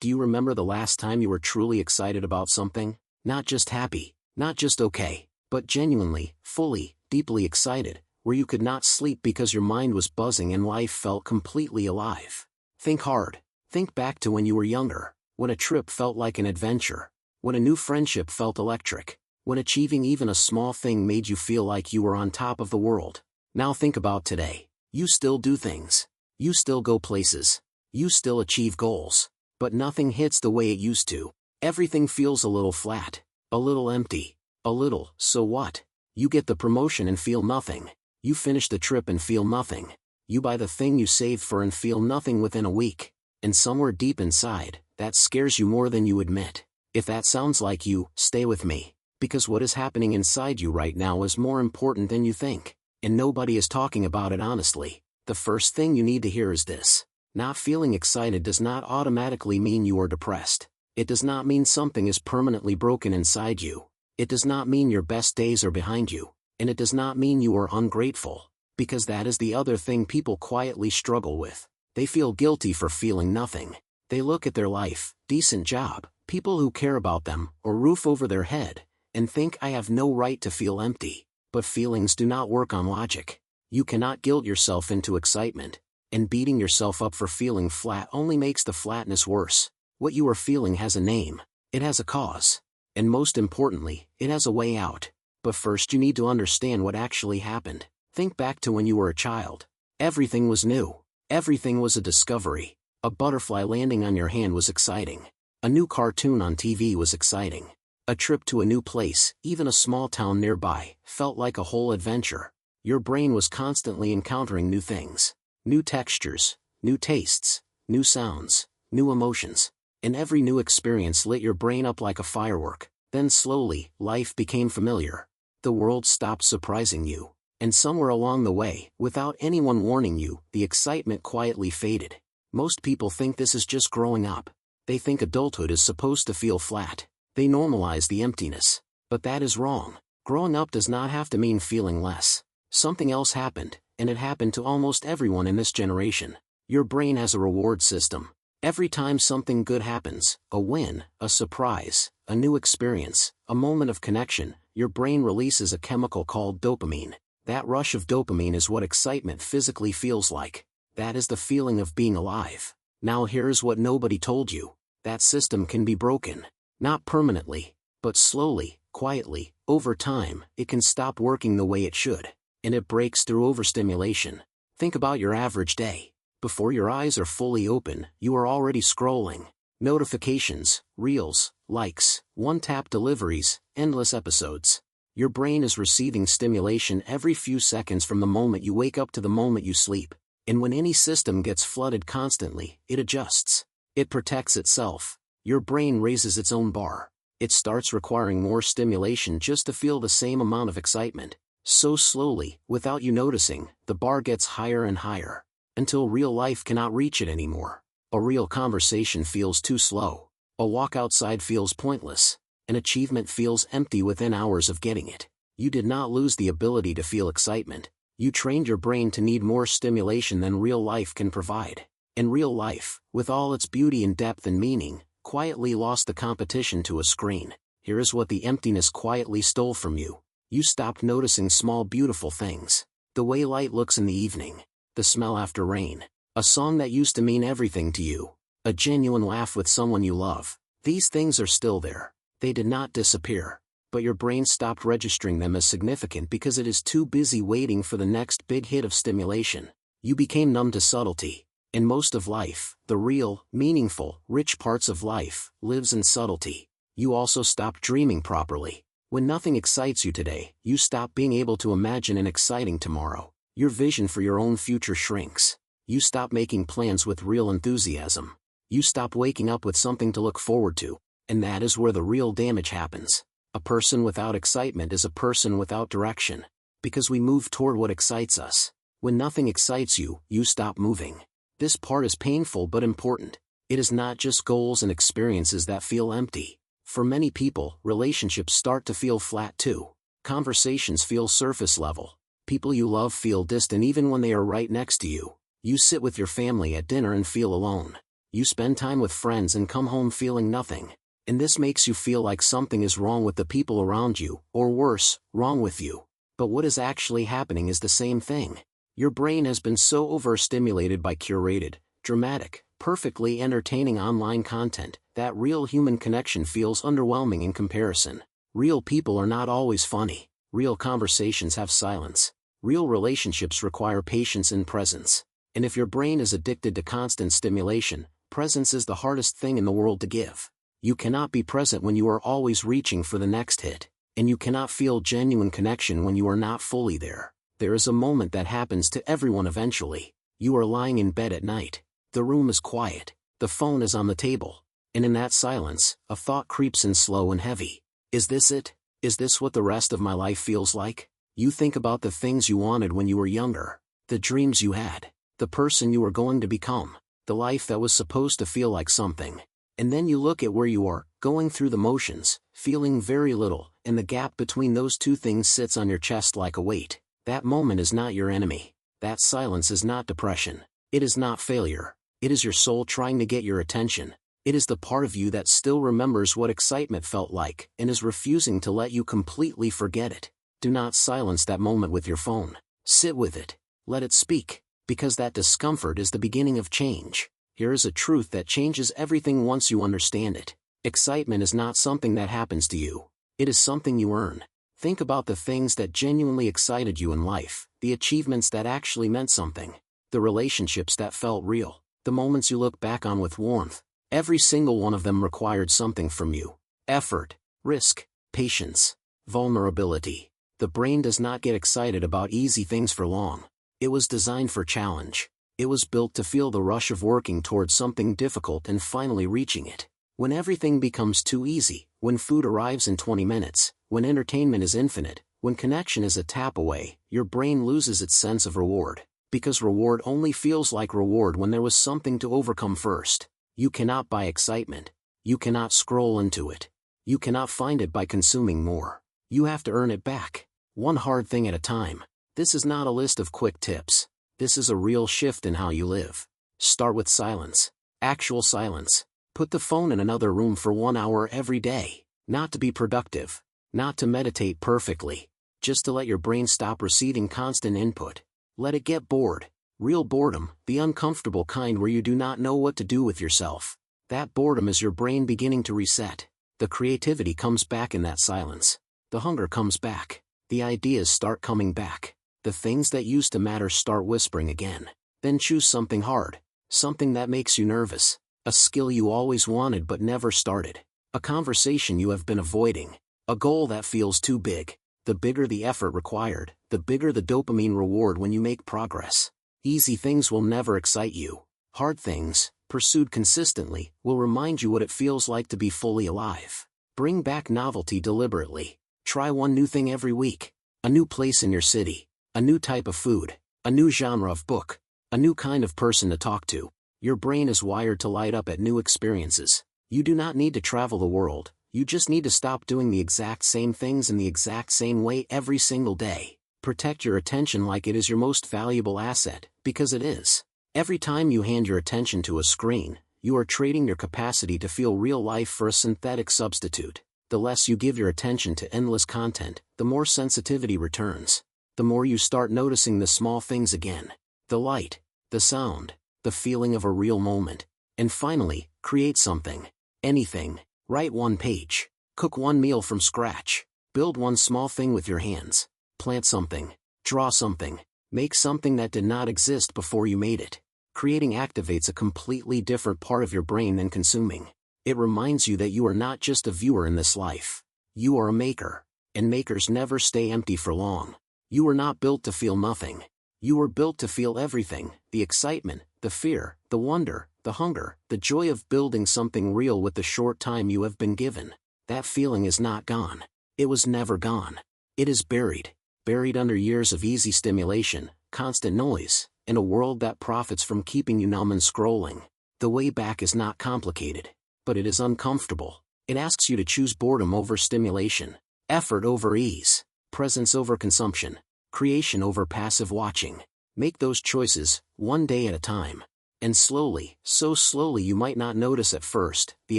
Do you remember the last time you were truly excited about something? Not just happy, not just okay, but genuinely, fully, deeply excited, where you could not sleep because your mind was buzzing and life felt completely alive. Think hard. Think back to when you were younger, when a trip felt like an adventure, when a new friendship felt electric, when achieving even a small thing made you feel like you were on top of the world. Now think about today. You still do things. You still go places. You still achieve goals. But nothing hits the way it used to. Everything feels a little flat, a little empty, a little, so what? You get the promotion and feel nothing. You finish the trip and feel nothing. You buy the thing you saved for and feel nothing within a week. And somewhere deep inside, that scares you more than you admit. If that sounds like you, stay with me. Because what is happening inside you right now is more important than you think. And nobody is talking about it honestly. The first thing you need to hear is this. Not feeling excited does not automatically mean you are depressed. It does not mean something is permanently broken inside you. It does not mean your best days are behind you. And it does not mean you are ungrateful. Because that is the other thing people quietly struggle with. They feel guilty for feeling nothing. They look at their life, decent job, people who care about them, or roof over their head, and think I have no right to feel empty. But feelings do not work on logic. You cannot guilt yourself into excitement, and beating yourself up for feeling flat only makes the flatness worse. What you are feeling has a name. It has a cause. And most importantly, it has a way out. But first you need to understand what actually happened. Think back to when you were a child. Everything was new. Everything was a discovery. A butterfly landing on your hand was exciting. A new cartoon on TV was exciting. A trip to a new place, even a small town nearby, felt like a whole adventure. Your brain was constantly encountering new things. New textures, new tastes, new sounds, new emotions. And every new experience lit your brain up like a firework. Then slowly, life became familiar. The world stopped surprising you. And somewhere along the way, without anyone warning you, the excitement quietly faded. Most people think this is just growing up. They think adulthood is supposed to feel flat. They normalize the emptiness. But that is wrong. Growing up does not have to mean feeling less. Something else happened, and it happened to almost everyone in this generation. Your brain has a reward system. Every time something good happens, a win, a surprise, a new experience, a moment of connection, your brain releases a chemical called dopamine. That rush of dopamine is what excitement physically feels like. That is the feeling of being alive. Now here's what nobody told you. That system can be broken. Not permanently, but slowly, quietly, over time, it can stop working the way it should. And it breaks through overstimulation. Think about your average day. Before your eyes are fully open, you are already scrolling. Notifications, reels, likes, one-tap deliveries, endless episodes. Your brain is receiving stimulation every few seconds from the moment you wake up to the moment you sleep. And when any system gets flooded constantly, it adjusts. It protects itself. Your brain raises its own bar. It starts requiring more stimulation just to feel the same amount of excitement. So slowly, without you noticing, the bar gets higher and higher. Until real life cannot reach it anymore. A real conversation feels too slow. A walk outside feels pointless. An achievement feels empty within hours of getting it. You did not lose the ability to feel excitement. You trained your brain to need more stimulation than real life can provide. And real life, with all its beauty and depth and meaning, quietly lost the competition to a screen. Here is what the emptiness quietly stole from you. You stopped noticing small beautiful things. The way light looks in the evening. The smell after rain. A song that used to mean everything to you. A genuine laugh with someone you love. These things are still there. They did not disappear. But your brain stopped registering them as significant because it is too busy waiting for the next big hit of stimulation. You became numb to subtlety. And most of life, the real, meaningful, rich parts of life, lives in subtlety. You also stopped dreaming properly. When nothing excites you today, you stop being able to imagine an exciting tomorrow. Your vision for your own future shrinks. You stop making plans with real enthusiasm. You stop waking up with something to look forward to. And that is where the real damage happens. A person without excitement is a person without direction. Because we move toward what excites us. When nothing excites you, you stop moving. This part is painful but important. It is not just goals and experiences that feel empty. For many people, relationships start to feel flat too. Conversations feel surface level. People you love feel distant even when they are right next to you. You sit with your family at dinner and feel alone. You spend time with friends and come home feeling nothing. And this makes you feel like something is wrong with the people around you, or worse, wrong with you. But what is actually happening is the same thing. Your brain has been so overstimulated by curated, dramatic, perfectly entertaining online content, that real human connection feels underwhelming in comparison. Real people are not always funny. Real conversations have silence. Real relationships require patience and presence. And if your brain is addicted to constant stimulation, presence is the hardest thing in the world to give. You cannot be present when you are always reaching for the next hit, and you cannot feel genuine connection when you are not fully there. There is a moment that happens to everyone eventually. You are lying in bed at night. The room is quiet. The phone is on the table. And in that silence, a thought creeps in slow and heavy. Is this it? Is this what the rest of my life feels like? You think about the things you wanted when you were younger. The dreams you had. The person you were going to become. The life that was supposed to feel like something. And then you look at where you are, going through the motions, feeling very little, and the gap between those two things sits on your chest like a weight. That moment is not your enemy. That silence is not depression. It is not failure. It is your soul trying to get your attention. It is the part of you that still remembers what excitement felt like and is refusing to let you completely forget it. Do not silence that moment with your phone. Sit with it. Let it speak, because that discomfort is the beginning of change. Here is a truth that changes everything once you understand it. Excitement is not something that happens to you. It is something you earn. Think about the things that genuinely excited you in life, the achievements that actually meant something, the relationships that felt real, the moments you look back on with warmth. Every single one of them required something from you. Effort, risk, patience, vulnerability. The brain does not get excited about easy things for long. It was designed for challenge. It was built to feel the rush of working towards something difficult and finally reaching it. When everything becomes too easy, when food arrives in 20 minutes, when entertainment is infinite, when connection is a tap away, your brain loses its sense of reward. Because reward only feels like reward when there was something to overcome first. You cannot buy excitement. You cannot scroll into it. You cannot find it by consuming more. You have to earn it back. One hard thing at a time. This is not a list of quick tips. This is a real shift in how you live. Start with silence. Actual silence. Put the phone in another room for 1 hour every day. Not to be productive. Not to meditate perfectly. Just to let your brain stop receiving constant input. Let it get bored. Real boredom, the uncomfortable kind where you do not know what to do with yourself. That boredom is your brain beginning to reset. The creativity comes back in that silence. The hunger comes back. The ideas start coming back. The things that used to matter start whispering again. Then choose something hard. Something that makes you nervous. A skill you always wanted but never started. A conversation you have been avoiding. A goal that feels too big. The bigger the effort required, the bigger the dopamine reward when you make progress. Easy things will never excite you. Hard things, pursued consistently, will remind you what it feels like to be fully alive. Bring back novelty deliberately. Try one new thing every week. A new place in your city. A new type of food. A new genre of book. A new kind of person to talk to. Your brain is wired to light up at new experiences. You do not need to travel the world. You just need to stop doing the exact same things in the exact same way every single day. Protect your attention like it is your most valuable asset, because it is. Every time you hand your attention to a screen, you are trading your capacity to feel real life for a synthetic substitute. The less you give your attention to endless content, the more sensitivity returns. The more you start noticing the small things again. The light, the sound, the feeling of a real moment. And finally, create something. Anything. Write one page. Cook one meal from scratch. Build one small thing with your hands. Plant something. Draw something. Make something that did not exist before you made it. Creating activates a completely different part of your brain than consuming. It reminds you that you are not just a viewer in this life. You are a maker. And makers never stay empty for long. You were not built to feel nothing. You were built to feel everything, the excitement, the fear, the wonder, the hunger, the joy of building something real with the short time you have been given. That feeling is not gone. It was never gone. It is buried. Buried under years of easy stimulation, constant noise, and a world that profits from keeping you numb and scrolling. The way back is not complicated, but it is uncomfortable. It asks you to choose boredom over stimulation, effort over ease, presence over consumption, creation over passive watching. Make those choices, one day at a time. And slowly, so slowly you might not notice at first, the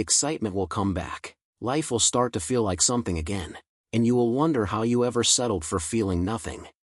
excitement will come back. Life will start to feel like something again. And you will wonder how you ever settled for feeling nothing.